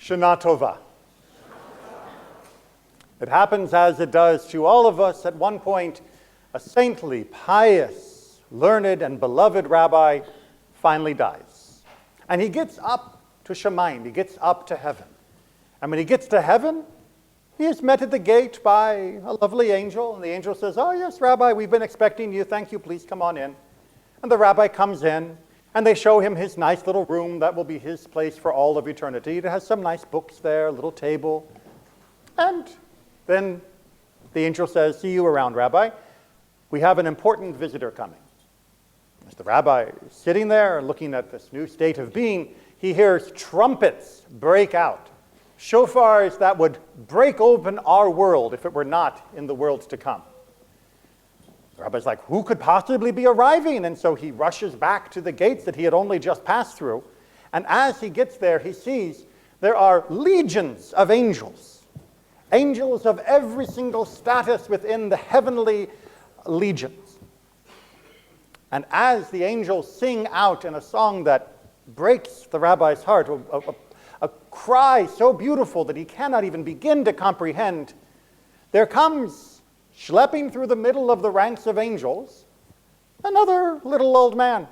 Shana Tova. It happens as it does to all of us. At one point, a saintly, pious, learned, and beloved rabbi finally dies. And he gets up to Shamayim. He gets up to heaven. And when he gets to heaven, he is met at the gate by a lovely angel. And the angel says, "Oh, yes, Rabbi, we've been expecting you. Thank you. Please come on in." And the rabbi comes in. And they show him his nice little room that will be his place for all of eternity. It has some nice books there, a little table. And then the angel says, "See you around, Rabbi. We have an important visitor coming." As the rabbi is sitting there and looking at this new state of being, he hears trumpets break out, shofars that would break open our world if it were not in the world to come. The rabbi's like, who could possibly be arriving? And so he rushes back to the gates that he had only just passed through. And as he gets there, he sees there are legions of angels. Angels of every single status within the heavenly legions. And as the angels sing out in a song that breaks the rabbi's heart, a cry so beautiful that he cannot even begin to comprehend, there comes, schlepping through the middle of the ranks of angels, another little old man.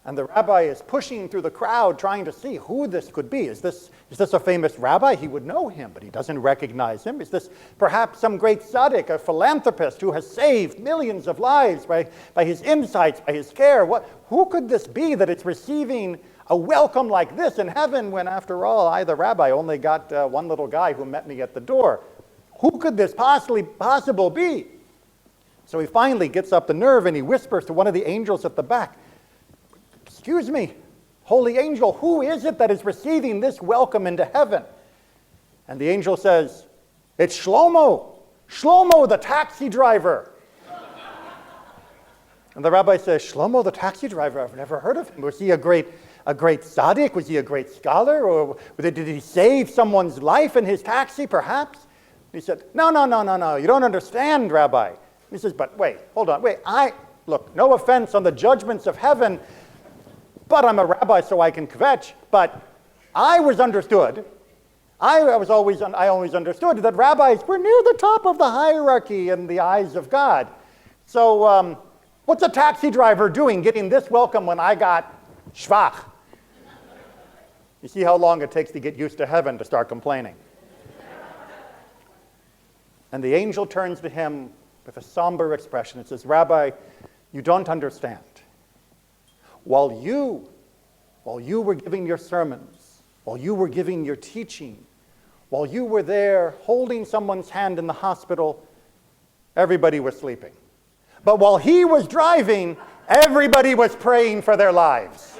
And the rabbi is pushing through the crowd, trying to see who this could be. Is this a famous rabbi? He would know him, but he doesn't recognize him. Is this perhaps some great tzaddik, a philanthropist who has saved millions of lives by his insights, by his care? Who could this be that it's receiving a welcome like this in heaven when, after all, I, the rabbi, only got one little guy who met me at the door? Who could this possible be? So he finally gets up the nerve and he whispers to one of the angels at the back, "Excuse me, holy angel, who is it that is receiving this welcome into heaven?" And the angel says, "It's Shlomo, the taxi driver." And the rabbi says, "Shlomo, the taxi driver, I've never heard of him. Was he a great tzaddik? Was he a great scholar? Or did he save someone's life in his taxi, perhaps?" He said, No, you don't understand, Rabbi. He says, "But wait, hold on, look, no offense on the judgments of heaven, but I'm a rabbi so I can kvetch, but I always understood that rabbis were near the top of the hierarchy in the eyes of God. So what's a taxi driver doing getting this welcome when I got shvach?" You see how long it takes to get used to heaven to start complaining. And the angel turns to him with a somber expression and says, "Rabbi, you don't understand. While you were giving your sermons, while you were giving your teaching, while you were there holding someone's hand in the hospital, everybody was sleeping. But while he was driving, everybody was praying for their lives."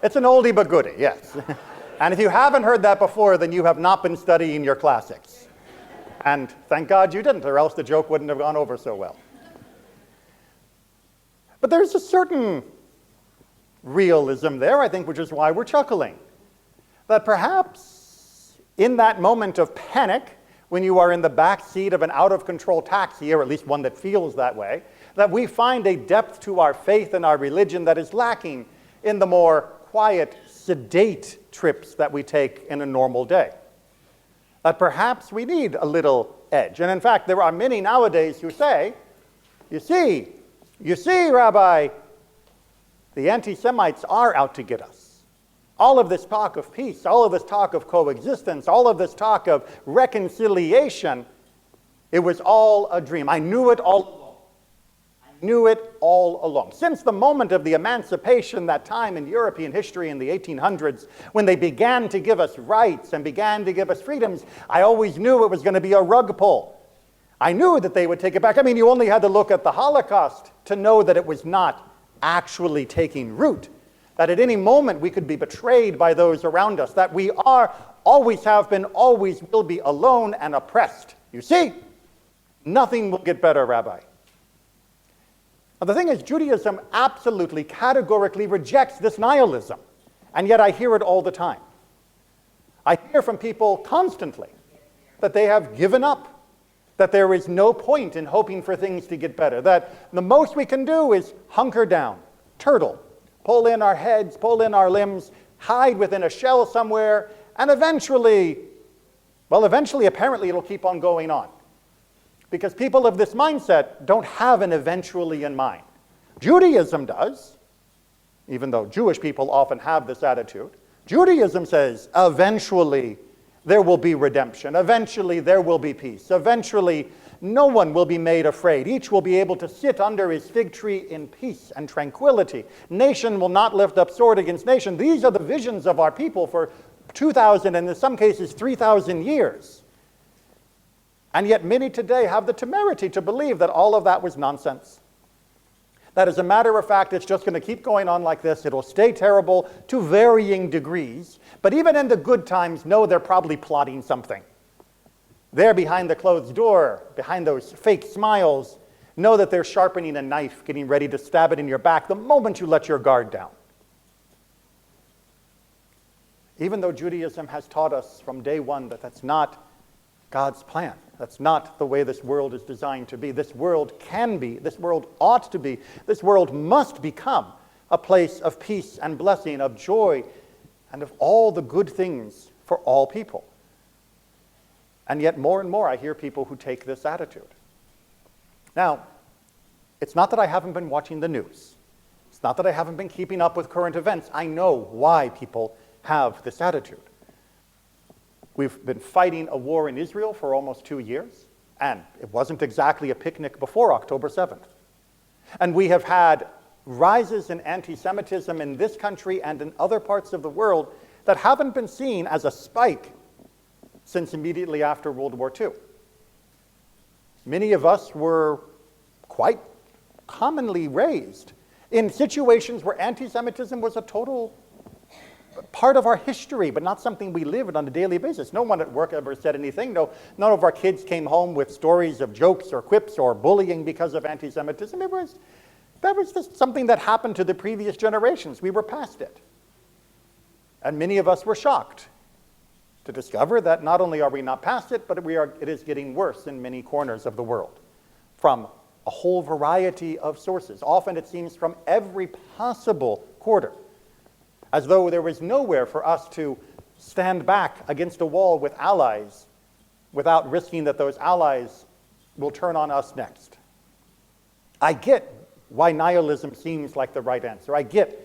It's an oldie but goodie, yes. And if you haven't heard that before, then you have not been studying your classics. And thank God you didn't, or else the joke wouldn't have gone over so well. But there's a certain realism there, I think, which is why we're chuckling. That perhaps in that moment of panic, when you are in the back seat of an out-of-control taxi, or at least one that feels that way, that we find a depth to our faith and our religion that is lacking in the more quiet, sedate trips that we take in a normal day. That perhaps we need a little edge. And in fact, there are many nowadays who say, you see, Rabbi, the anti-Semites are out to get us. All of this talk of peace, all of this talk of coexistence, all of this talk of reconciliation, it was all a dream. I knew it all along. Since the moment of the emancipation, that time in European history in the 1800s, when they began to give us rights and began to give us freedoms, I always knew it was going to be a rug pull. I knew that they would take it back. I mean, you only had to look at the Holocaust to know that it was not actually taking root, that at any moment we could be betrayed by those around us, that we are, always have been, always will be alone and oppressed. You see, nothing will get better, Rabbi. Now, the thing is, Judaism absolutely, categorically rejects this nihilism, and yet I hear it all the time. I hear from people constantly that they have given up, that there is no point in hoping for things to get better, that the most we can do is hunker down, turtle, pull in our heads, pull in our limbs, hide within a shell somewhere, and eventually, apparently it'll keep on going on. Because people of this mindset don't have an eventually in mind. Judaism does, even though Jewish people often have this attitude. Judaism says, eventually there will be redemption. Eventually there will be peace. Eventually no one will be made afraid. Each will be able to sit under his fig tree in peace and tranquility. Nation will not lift up sword against nation. These are the visions of our people for 2,000 and in some cases 3,000 years. And yet many today have the temerity to believe that all of that was nonsense. That as a matter of fact, it's just going to keep going on like this. It'll stay terrible to varying degrees. But even in the good times, no, they're probably plotting something. There behind the closed door, behind those fake smiles, know that they're sharpening a knife, getting ready to stab it in your back the moment you let your guard down. Even though Judaism has taught us from day one that that's not God's plan. That's not the way this world is designed to be. This world can be, this world ought to be, this world must become a place of peace and blessing, of joy, and of all the good things for all people. And yet more and more I hear people who take this attitude. Now, it's not that I haven't been watching the news. It's not that I haven't been keeping up with current events. I know why people have this attitude. We've been fighting a war in Israel for almost 2 years, and it wasn't exactly a picnic before October 7th. And we have had rises in anti-Semitism in this country and in other parts of the world that haven't been seen as a spike since immediately after World War II. Many of us were quite commonly raised in situations where anti-Semitism was a total part of our history, but not something we lived on a daily basis. No one at work ever said anything. No, none of our kids came home with stories of jokes or quips or bullying because of anti-Semitism. That was just something that happened to the previous generations. We were past it. And many of us were shocked to discover that not only are we not past it, but it is getting worse in many corners of the world from a whole variety of sources. Often it seems from every possible quarter, as though there was nowhere for us to stand back against a wall with allies without risking that those allies will turn on us next. I get why nihilism seems like the right answer. I get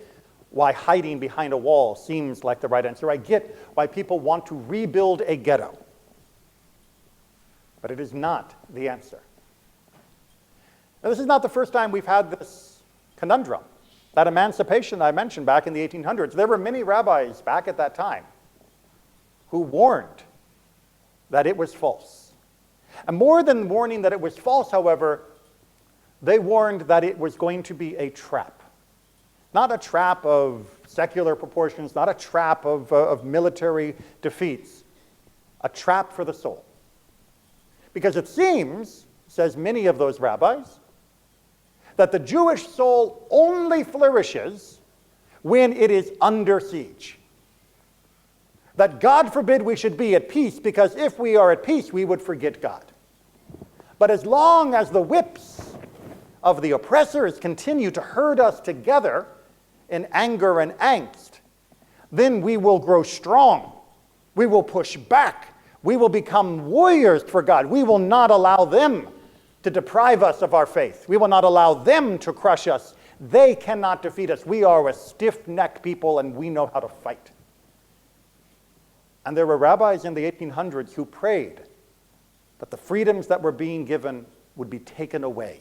why hiding behind a wall seems like the right answer. I get why people want to rebuild a ghetto. But it is not the answer. Now, this is not the first time we've had this conundrum. That emancipation I mentioned back in the 1800s, there were many rabbis back at that time who warned that it was false. And more than warning that it was false, however, they warned that it was going to be a trap. Not a trap of secular proportions, not a trap of military defeats, a trap for the soul. Because it seems, says many of those rabbis, that the Jewish soul only flourishes when it is under siege. That God forbid we should be at peace, because if we are at peace, we would forget God. But as long as the whips of the oppressors continue to herd us together in anger and angst, then we will grow strong. We will push back. We will become warriors for God. We will not allow them to deprive us of our faith. We will not allow them to crush us. They cannot defeat us. We are a stiff-necked people, and we know how to fight. And there were rabbis in the 1800s who prayed that the freedoms that were being given would be taken away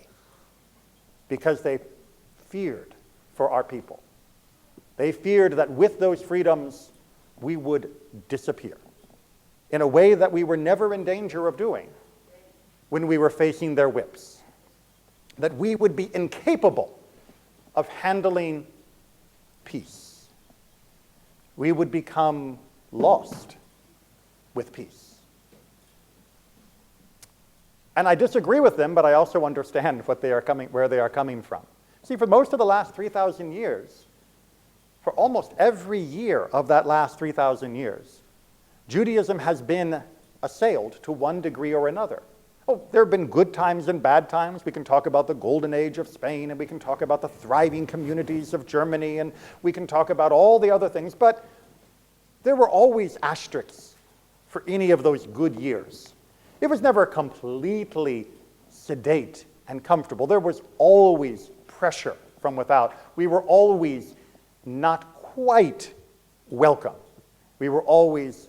because they feared for our people. They feared that with those freedoms, we would disappear in a way that we were never in danger of doing when we were facing their whips, that we would be incapable of handling peace. We would become lost with peace. And I disagree with them, but I also understand where they are coming from. See, for most of the last 3,000 years, for almost every year of that last 3,000 years, Judaism has been assailed to one degree or another. Oh, there have been good times and bad times. We can talk about the golden age of Spain, and we can talk about the thriving communities of Germany, and we can talk about all the other things, but there were always asterisks for any of those good years. It was never completely sedate and comfortable. There was always pressure from without. We were always not quite welcome. We were always,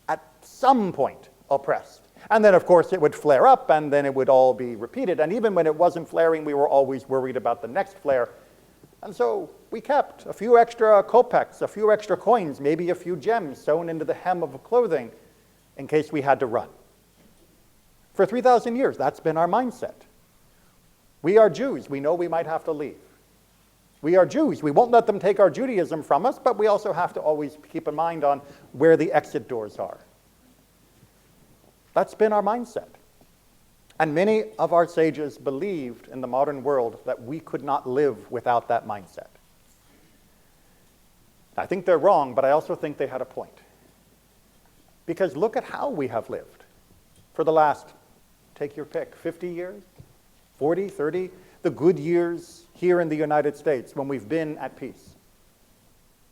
at some point, oppressed. And then, of course, it would flare up, and then it would all be repeated. And even when it wasn't flaring, we were always worried about the next flare. And so we kept a few extra kopecks, a few extra coins, maybe a few gems sewn into the hem of clothing in case we had to run. For 3,000 years, that's been our mindset. We are Jews. We know we might have to leave. We are Jews. We won't let them take our Judaism from us, but we also have to always keep in mind on where the exit doors are. That's been our mindset. And many of our sages believed in the modern world that we could not live without that mindset. I think they're wrong, but I also think they had a point. Because look at how we have lived for the last, take your pick, 50 years, 40, 30, the good years here in the United States when we've been at peace.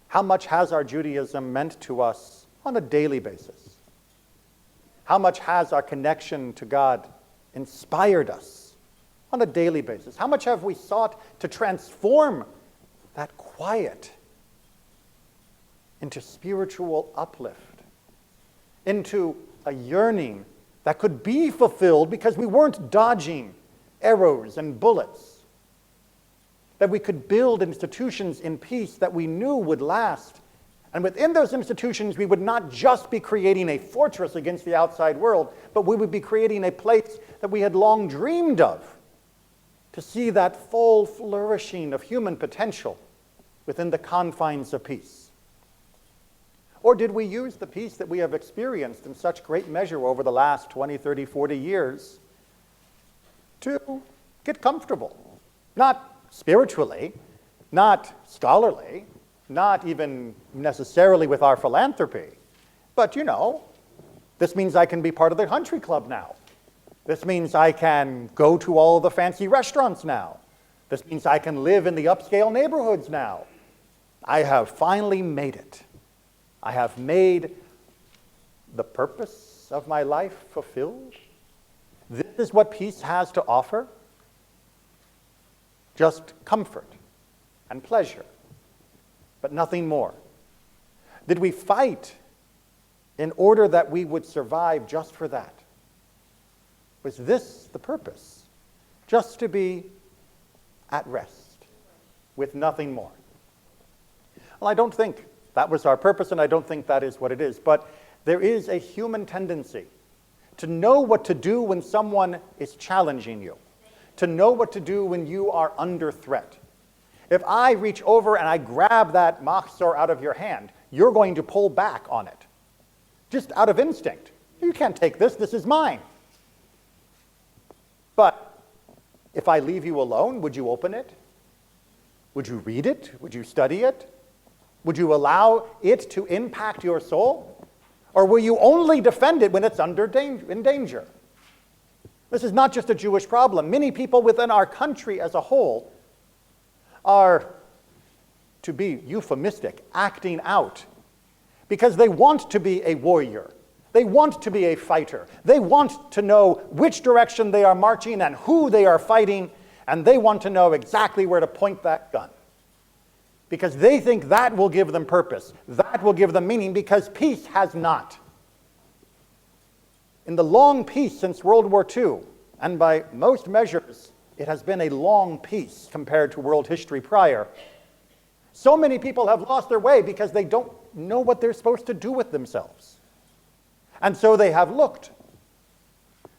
How much has our Judaism meant to us on a daily basis? How much has our connection to God inspired us on a daily basis? How much have we sought to transform that quiet into spiritual uplift, into a yearning that could be fulfilled because we weren't dodging arrows and bullets, that we could build institutions in peace that we knew would last. And within those institutions, we would not just be creating a fortress against the outside world, but we would be creating a place that we had long dreamed of, to see that full flourishing of human potential within the confines of peace. Or did we use the peace that we have experienced in such great measure over the last 20, 30, 40 years to get comfortable? Not spiritually, not scholarly, not even necessarily with our philanthropy, but this means I can be part of the country club now. This means I can go to all the fancy restaurants now. This means I can live in the upscale neighborhoods now. I have finally made it. I have made the purpose of my life fulfilled. This is what peace has to offer. Just comfort and pleasure, but nothing more. Did we fight in order that we would survive just for that? Was this the purpose? Just to be at rest with nothing more? Well, I don't think that was our purpose, and I don't think that is what it is. But there is a human tendency to know what to do when someone is challenging you, to know what to do when you are under threat. If I reach over and I grab that machzor out of your hand, you're going to pull back on it, just out of instinct. You can't take this, this is mine. But if I leave you alone, would you open it? Would you read it? Would you study it? Would you allow it to impact your soul? Or will you only defend it when it's in danger? This is not just a Jewish problem. Many people within our country as a whole are, to be euphemistic, acting out because they want to be a warrior. They want to be a fighter. They want to know which direction they are marching and who they are fighting, and they want to know exactly where to point that gun. Because they think that will give them purpose. That will give them meaning, because peace has not. In the long peace since World War II, and by most measures, it has been a long peace compared to world history prior. So many people have lost their way because they don't know what they're supposed to do with themselves. And so they have looked.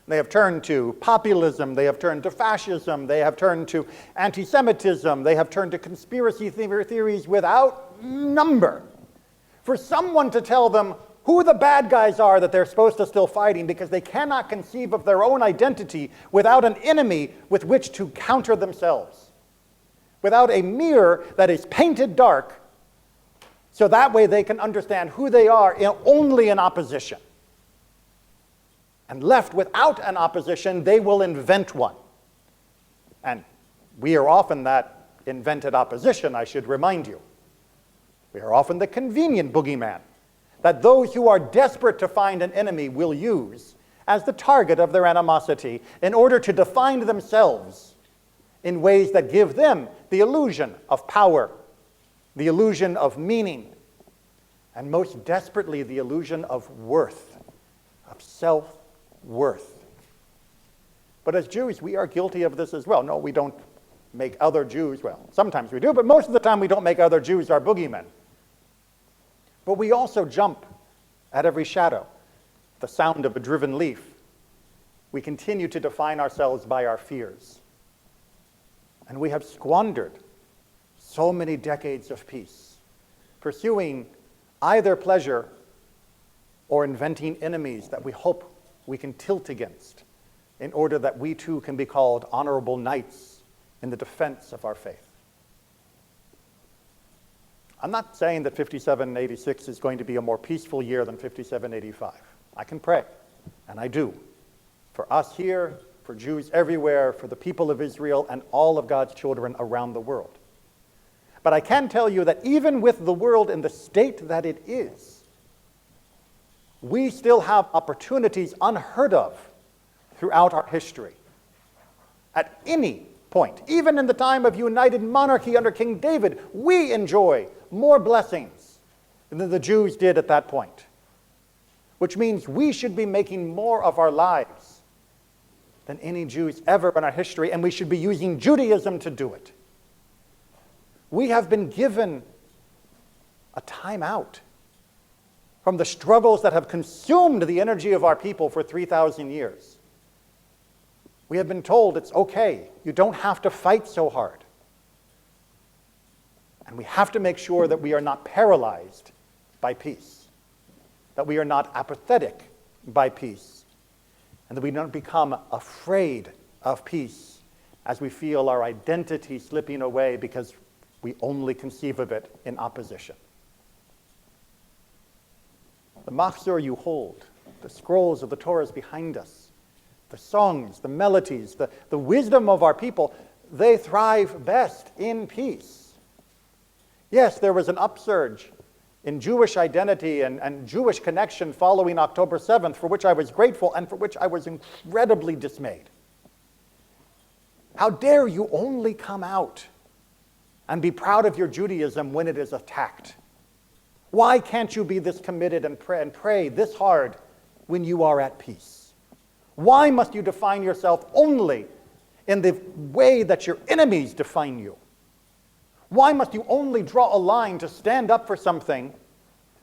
They have turned to populism, they have turned to fascism, they have turned to anti-Semitism, they have turned to conspiracy theories without number. For someone to tell them who the bad guys are that they're supposed to still fighting, because they cannot conceive of their own identity without an enemy with which to counter themselves. Without a mirror that is painted dark, so that way they can understand who they are only in opposition. And left without an opposition, they will invent one. And we are often that invented opposition, I should remind you. We are often the convenient boogeyman that those who are desperate to find an enemy will use as the target of their animosity in order to define themselves in ways that give them the illusion of power, the illusion of meaning, and most desperately, the illusion of worth, of self-worth. But as Jews, we are guilty of this as well. No, we don't make other Jews, well, sometimes we do, but most of the time we don't make other Jews our boogeymen. But we also jump at every shadow, the sound of a driven leaf. We continue to define ourselves by our fears. And we have squandered so many decades of peace, pursuing either pleasure or inventing enemies that we hope we can tilt against in order that we too can be called honorable knights in the defense of our faith. I'm not saying that 5786 is going to be a more peaceful year than 5785. I can pray, and I do, for us here, for Jews everywhere, for the people of Israel, and all of God's children around the world. But I can tell you that even with the world in the state that it is, we still have opportunities unheard of throughout our history. At any point, even in the time of united monarchy under King David, we enjoy more blessings than the Jews did at that point, which means we should be making more of our lives than any Jews ever in our history, and we should be using Judaism to do it. We have been given a time out from the struggles that have consumed the energy of our people for 3,000 years. We have been told it's okay, you don't have to fight so hard. And we have to make sure that we are not paralyzed by peace, that we are not apathetic by peace, and that we don't become afraid of peace as we feel our identity slipping away because we only conceive of it in opposition. The machzor you hold, the scrolls of the Torah is behind us, the songs, the melodies, the wisdom of our people, they thrive best in peace. Yes, there was an upsurge in Jewish identity and Jewish connection following October 7th, for which I was grateful and for which I was incredibly dismayed. How dare you only come out and be proud of your Judaism when it is attacked? Why can't you be this committed and pray this hard when you are at peace? Why must you define yourself only in the way that your enemies define you? Why must you only draw a line to stand up for something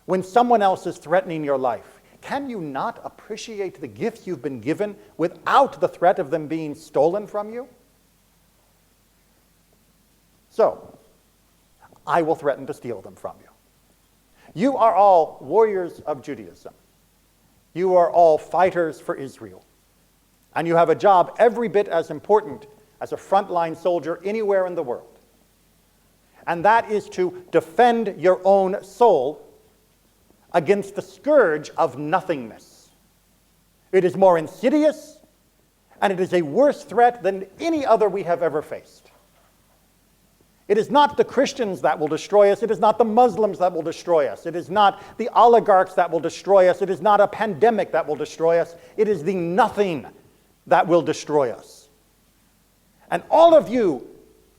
when someone else is threatening your life? Can you not appreciate the gifts you've been given without the threat of them being stolen from you? So, I will threaten to steal them from you. You are all warriors of Judaism. You are all fighters for Israel. And you have a job every bit as important as a frontline soldier anywhere in the world. And that is to defend your own soul against the scourge of nothingness. It is more insidious, and it is a worse threat than any other we have ever faced. It is not the Christians that will destroy us. It is not the Muslims that will destroy us. It is not the oligarchs that will destroy us. It is not a pandemic that will destroy us. It is the nothing that will destroy us. And all of you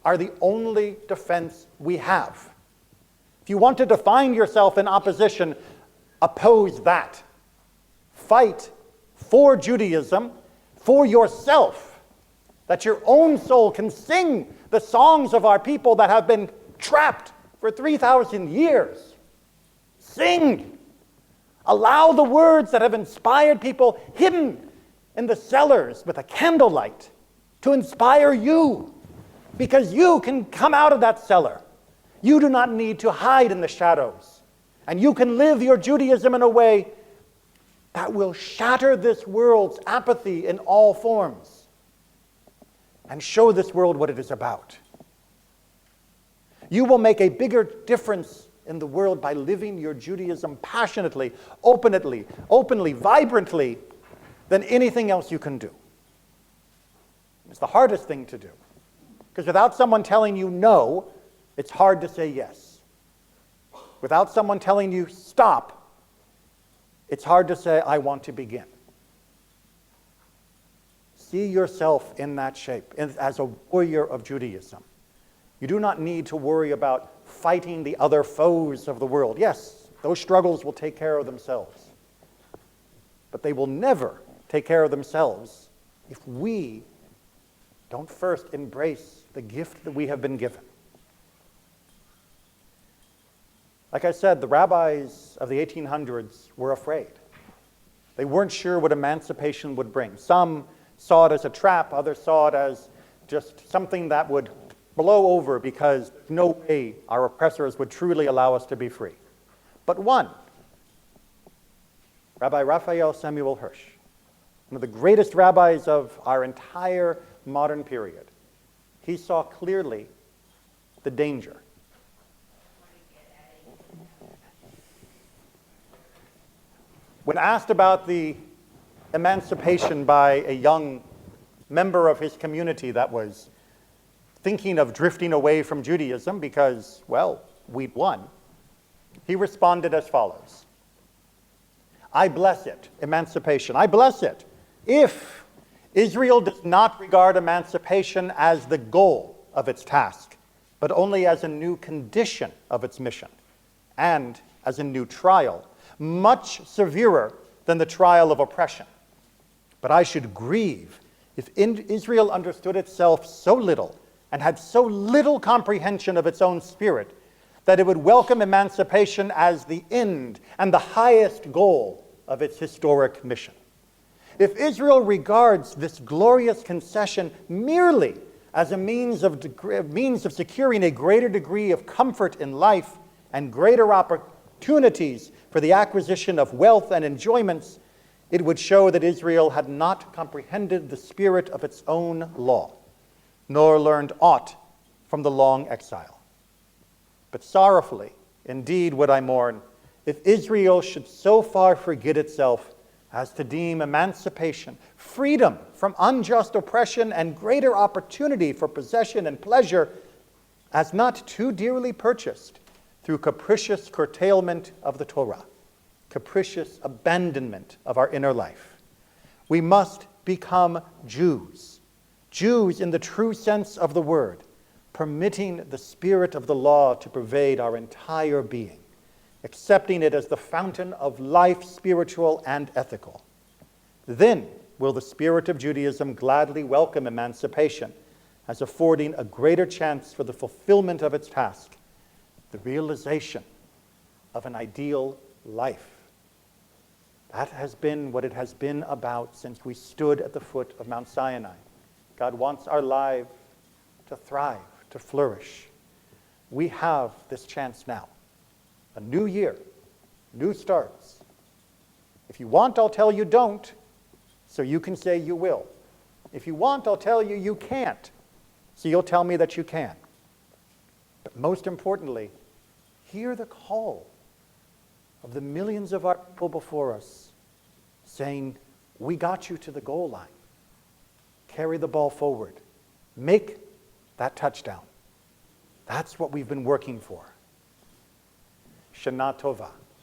are the only defense we have. If you want to define yourself in opposition, oppose that. Fight for Judaism, for yourself, that your own soul can sing the songs of our people that have been trapped for 3,000 years. Sing. Allow the words that have inspired people hidden in the cellars with a candlelight to inspire you, because you can come out of that cellar. You do not need to hide in the shadows, and you can live your Judaism in a way that will shatter this world's apathy in all forms and show this world what it is about. You will make a bigger difference in the world by living your Judaism passionately, openly, vibrantly, than anything else you can do. It's the hardest thing to do. Because without someone telling you no, it's hard to say yes. Without someone telling you stop, it's hard to say, I want to begin. See yourself in that shape, as a warrior of Judaism. You do not need to worry about fighting the other foes of the world. Yes, those struggles will take care of themselves. But they will never take care of themselves if we don't first embrace the gift that we have been given. Like I said, the rabbis of the 1800s were afraid. They weren't sure what emancipation would bring. Some saw it as a trap, others saw it as just something that would blow over because no way our oppressors would truly allow us to be free. But one, Rabbi Raphael Samuel Hirsch, one of the greatest rabbis of our entire modern period, he saw clearly the danger. When asked about the emancipation by a young member of his community that was thinking of drifting away from Judaism because, well, we'd won, he responded as follows. I bless it, emancipation. I bless it if Israel does not regard emancipation as the goal of its task, but only as a new condition of its mission and as a new trial, much severer than the trial of oppression. But I should grieve if Israel understood itself so little and had so little comprehension of its own spirit that it would welcome emancipation as the end and the highest goal of its historic mission. If Israel regards this glorious concession merely as a means of securing a greater degree of comfort in life and greater opportunities for the acquisition of wealth and enjoyments, it would show that Israel had not comprehended the spirit of its own law, nor learned aught from the long exile. But sorrowfully, indeed, would I mourn, if Israel should so far forget itself as to deem emancipation, freedom from unjust oppression, and greater opportunity for possession and pleasure as not too dearly purchased through capricious curtailment of the Torah, capricious abandonment of our inner life. We must become Jews, Jews in the true sense of the word, permitting the spirit of the law to pervade our entire being, accepting it as the fountain of life, spiritual and ethical. Then will the spirit of Judaism gladly welcome emancipation as affording a greater chance for the fulfillment of its task, the realization of an ideal life. That has been what it has been about since we stood at the foot of Mount Sinai. God wants our life to thrive, to flourish. We have this chance now. A new year, new starts. If you want, I'll tell you don't, so you can say you will. If you want, I'll tell you you can't, so you'll tell me that you can. But most importantly, hear the call of the millions of our people before us saying, we got you to the goal line. Carry the ball forward. Make that touchdown. That's what we've been working for. Shana Tova.